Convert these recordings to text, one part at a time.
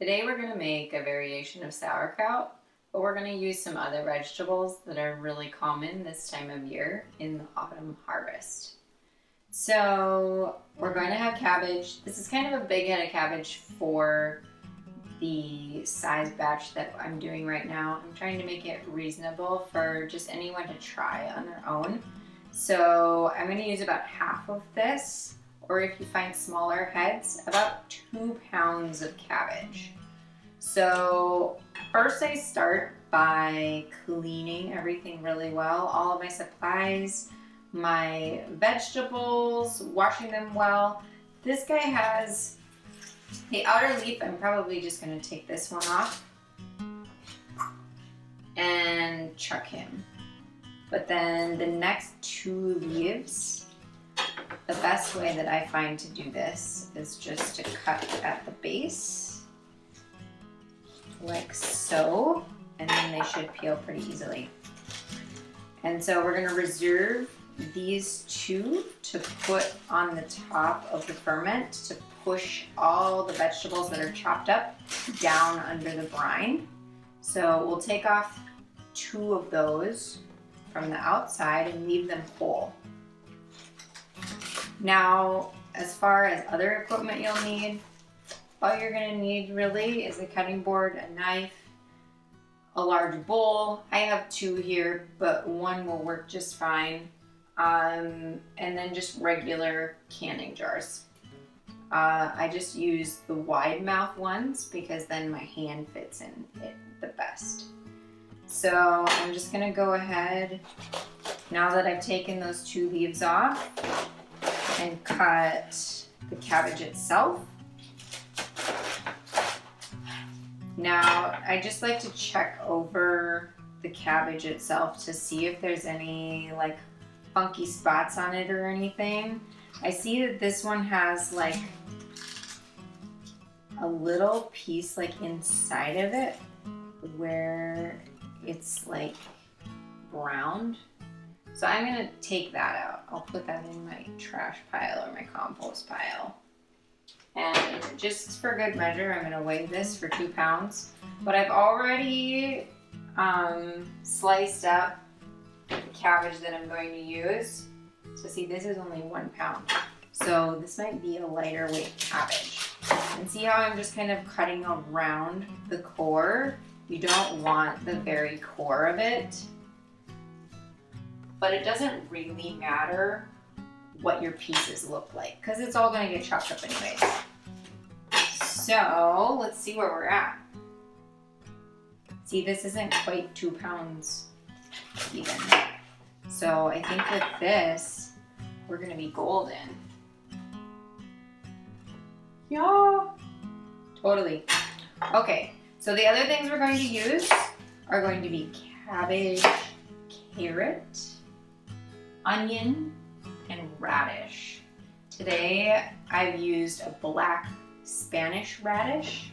Today we're going to make a variation of sauerkraut, but we're going to use some other vegetables that are really common this time of year in the autumn harvest. So we're going to have cabbage. This is kind of a big head of cabbage for the size batch that I'm doing right now. I'm trying to make it reasonable for just anyone to try on their own. So I'm going to use about half of this, or if you find smaller heads, about 2 pounds of cabbage. So first I start by cleaning everything really well, all of my supplies, my vegetables, washing them well. This guy has the outer leaf. I'm probably just going to take this one off and chuck him. But then the next 2 leaves, the best way that I find to do this is just to cut at the base, like so, and then they should peel pretty easily. And so we're going to reserve these 2 to put on the top of the ferment to push all the vegetables that are chopped up down under the brine. So we'll take off 2 of those from the outside and leave them whole. Now, as far as other equipment you'll need, all you're going to need really is a cutting board, a knife, a large bowl. I have 2 here, but 1 will work just fine. And then just regular canning jars. I just use the wide mouth ones because then my hand fits in it the best. So I'm just going to go ahead, now that I've taken those 2 leaves off, and cut the cabbage itself. Now, I just like to check over the cabbage itself to see if there's any like funky spots on it or anything. I see that this one has like a little piece like inside of it where it's like browned. So I'm going to take that out. I'll put that in my trash pile or my compost pile. And just for good measure, I'm going to weigh this for 2 pounds. But I've already sliced up the cabbage that I'm going to use. So see, this is only 1 pound. So this might be a lighter weight cabbage. And see how I'm just kind of cutting around the core? You don't want the very core of it. But it doesn't really matter what your pieces look like because it's all going to get chopped up anyways. So let's see where we're at. See, this isn't quite 2 pounds even. So I think with this, we're going to be golden. Yeah, totally. Okay, so the other things we're going to use are going to be cabbage, carrot, onion, and radish. Today I've used a black Spanish radish.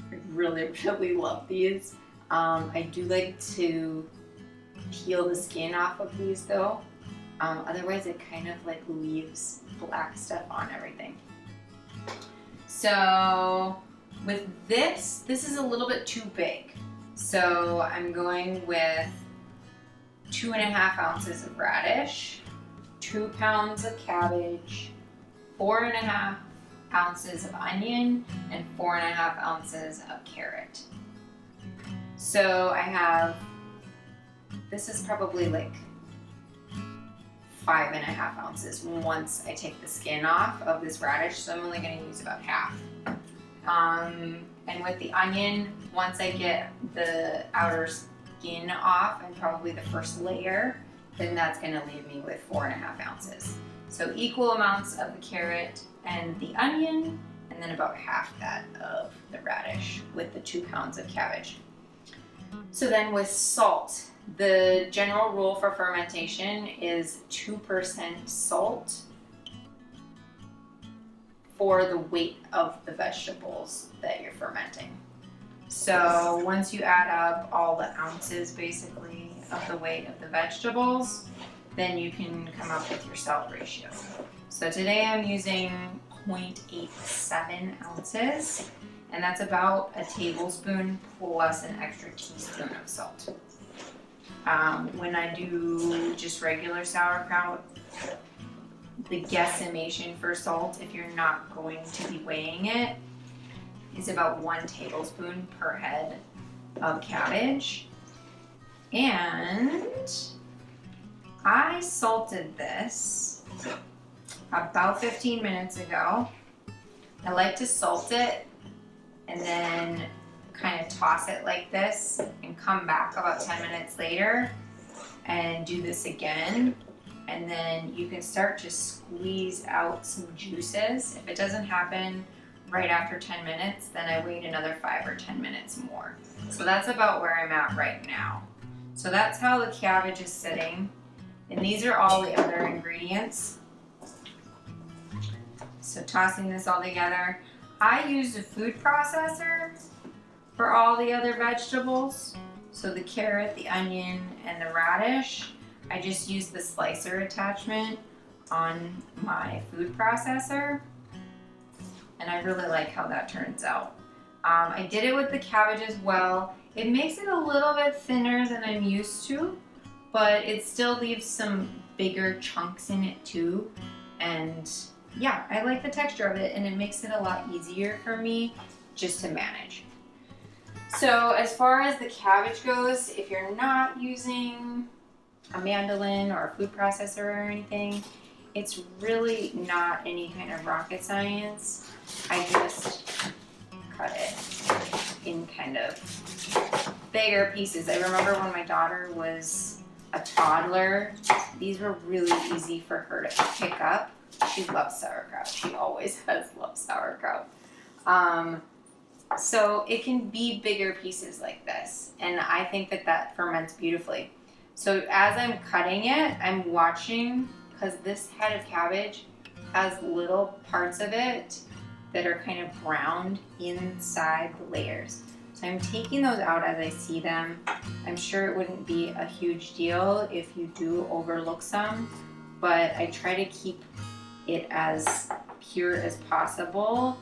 I really love these. I do like to peel the skin off of these though. Otherwise it kind of like leaves black stuff on everything. So with this is a little bit too big. So I'm going with 2.5 ounces of radish, 2 pounds of cabbage, 4.5 ounces of onion, and 4.5 ounces of carrot. So I have, this is probably like 5.5 ounces once I take the skin off of this radish, so I'm only going to use about half. And with the onion, once I get the outer skin off and probably the first layer, then that's going to leave me with 4.5 ounces. So equal amounts of the carrot and the onion, and then about half that of the radish with the 2 pounds of cabbage. So then with salt, the general rule for fermentation is 2% salt for the weight of the vegetables that you're fermenting. So once you add up all the ounces basically of the weight of the vegetables, then you can come up with your salt ratio. So today I'm using 0.87 ounces, and that's about a tablespoon plus an extra teaspoon of salt. When I do just regular sauerkraut, the guesstimation for salt, if you're not going to be weighing it, is about 1 tablespoon per head of cabbage. And I salted this about 15 minutes ago. I like to salt it and then kind of toss it like this and come back about 10 minutes later and do this again. And then you can start to squeeze out some juices. If it doesn't happen right after 10 minutes, then I wait another 5 or 10 minutes more. So that's about where I'm at right now. So that's how the cabbage is sitting. And these are all the other ingredients. So tossing this all together. I use a food processor for all the other vegetables. So the carrot, the onion, and the radish. I just use the slicer attachment on my food processor. And I really like how that turns out. I did it with the cabbage as well. It makes it a little bit thinner than I'm used to, but it still leaves some bigger chunks in it too. And yeah, I like the texture of it, and it makes it a lot easier for me just to manage. So as far as the cabbage goes, if you're not using a mandolin or a food processor or anything, it's really not any kind of rocket science. I just cut it in kind of bigger pieces. I remember when my daughter was a toddler, these were really easy for her to pick up. She loves sauerkraut. She always has loved sauerkraut. So it can be bigger pieces like this, and I think that that ferments beautifully. So as I'm cutting it, I'm watching, because this head of cabbage has little parts of it that are kind of browned inside the layers. So I'm taking those out as I see them. I'm sure it wouldn't be a huge deal if you do overlook some, but I try to keep it as pure as possible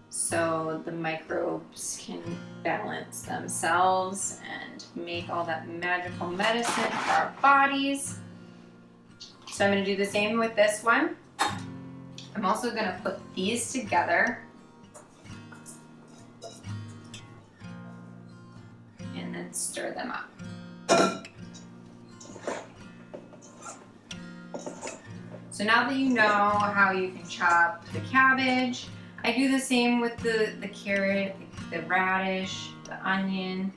so the microbes can balance themselves and make all that magical medicine for our bodies. So I'm going to do the same with this one. I'm also going to put these together and then stir them up. So now that you know how you can chop the cabbage, I do the same with the carrot, the radish, the onion.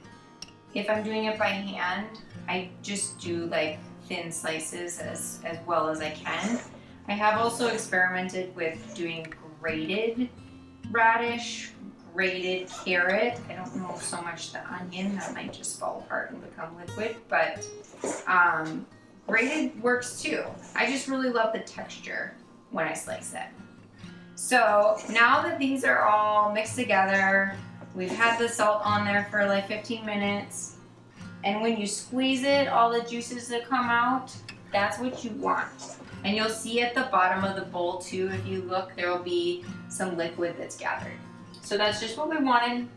If I'm doing it by hand, I just do like thin slices as well as I can. I have also experimented with doing grated radish, grated carrot. I don't know so much the onion, that might just fall apart and become liquid, but grated works too. I just really love the texture when I slice it. So now that these are all mixed together, we've had the salt on there for like 15 minutes, and when you squeeze it, all the juices that come out, that's what you want. And you'll see at the bottom of the bowl too, if you look, there will be some liquid that's gathered. So that's just what we wanted.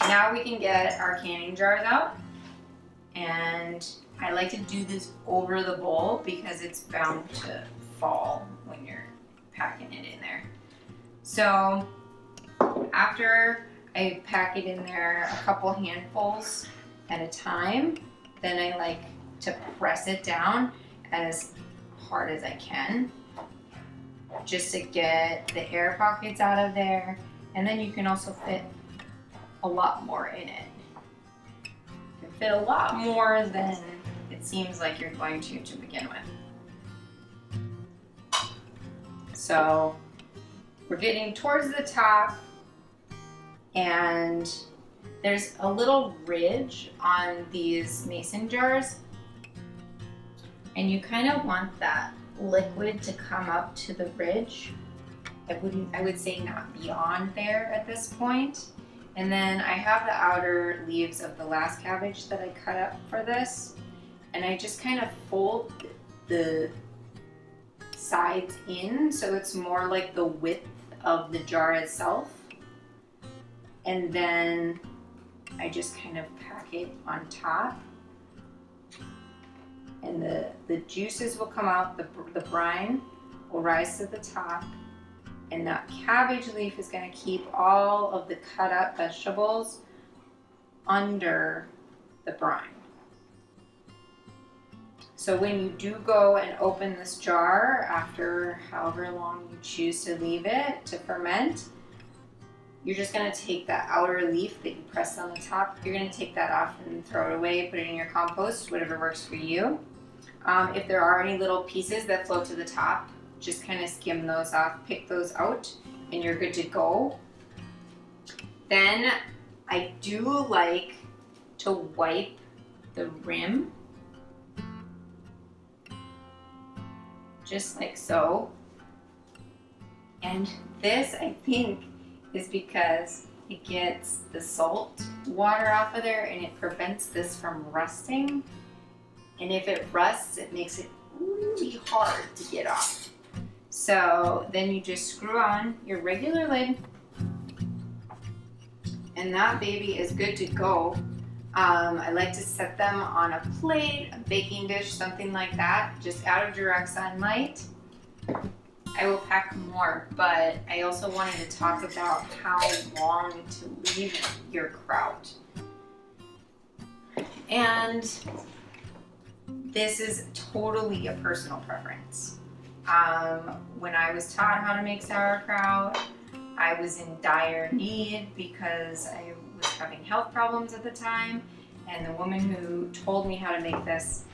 Now we can get our canning jars out, and I like to do this over the bowl because it's bound to fall when you're packing it in there. So after I pack it in there a couple handfuls at a time, then I like to press it down as hard as I can just to get the air pockets out of there, and then you can also fit a lot more in it. You can fit a lot more than it seems like you're going to begin with. So we're getting towards the top, and there's a little ridge on these mason jars, and you kind of want that liquid to come up to the ridge. I would say not beyond there at this point. And then I have the outer leaves of the last cabbage that I cut up for this, and I just kind of fold the sides in, so it's more like the width of the jar itself. And then I just kind of pack it on top. And the juices will come out, the brine will rise to the top, and that cabbage leaf is going to keep all of the cut up vegetables under the brine. So when you do go and open this jar after however long you choose to leave it to ferment, you're just going to take that outer leaf that you pressed on the top, you're going to take that off and throw it away, put it in your compost, whatever works for you. If there are any little pieces that float to the top, just kind of skim those off, pick those out, and you're good to go. Then I do like to wipe the rim, just like so. And this, I think, is because it gets the salt water off of there and it prevents this from rusting. And if it rusts, it makes it really hard to get off. So then you just screw on your regular lid and that baby is good to go. I like to set them on a plate, a baking dish, something like that, just out of direct sunlight. I will pack more, but I also wanted to talk about how long to leave your kraut. And this is totally a personal preference. When I was taught how to make sauerkraut, I was in dire need because I was having health problems at the time, and the woman who told me how to make this,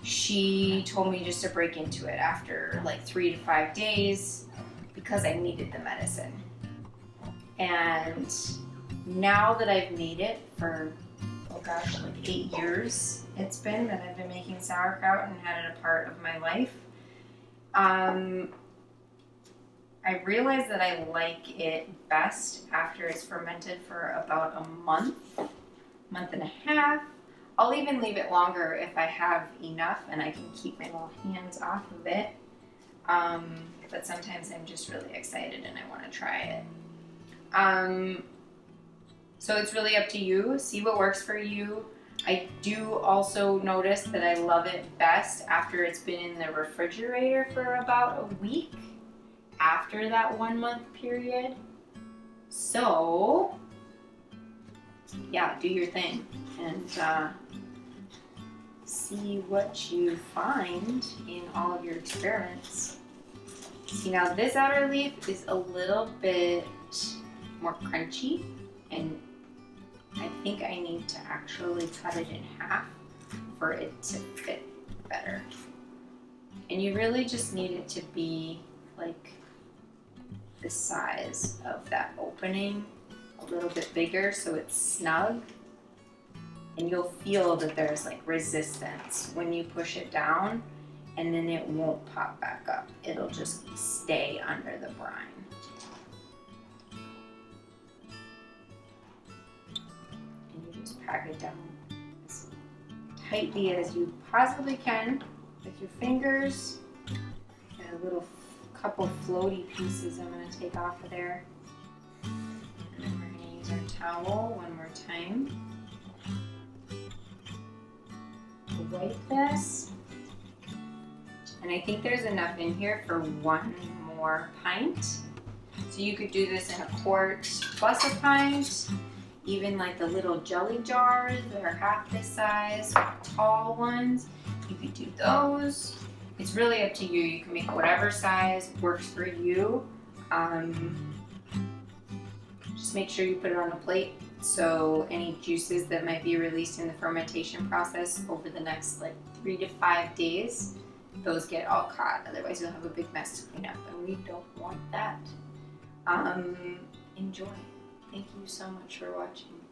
she told me just to break into it after like 3 to 5 days because I needed the medicine. And now that I've made it for, oh gosh, like 8 years it's been that I've been making sauerkraut and had it a part of my life, I realized that I like it best after it's fermented for about a month and a half. I'll even leave it longer if I have enough and I can keep my little hands off of it. But sometimes I'm just really excited and I want to try it. So it's really up to you. See what works for you. I do also notice that I love it best after it's been in the refrigerator for about a week after that 1 month period. So yeah, do your thing and see what you find in all of your experiments. See, now this outer leaf is a little bit more crunchy, and I think I need to actually cut it in half for it to fit better. And you really just need it to be like the size of that opening, a little bit bigger so it's snug. And you'll feel that there's like resistance when you push it down, and then it won't pop back up. It'll just stay under the brine. And you just pack it down as tightly as you possibly can with your fingers. Got a little couple floaty pieces I'm going to take off of there. And then we're going to use our towel one more time to wipe this. And I think there's enough in here for 1 more pint. So you could do this in a quart plus a pint, even like the little jelly jars that are half this size, tall ones. You could do those. It's really up to you. You can make whatever size works for you. Just make sure you put it on a plate so any juices that might be released in the fermentation process over the next like 3 to 5 days, those get all caught. Otherwise you'll have a big mess to clean up, and we don't want that. Enjoy. Thank you so much for watching.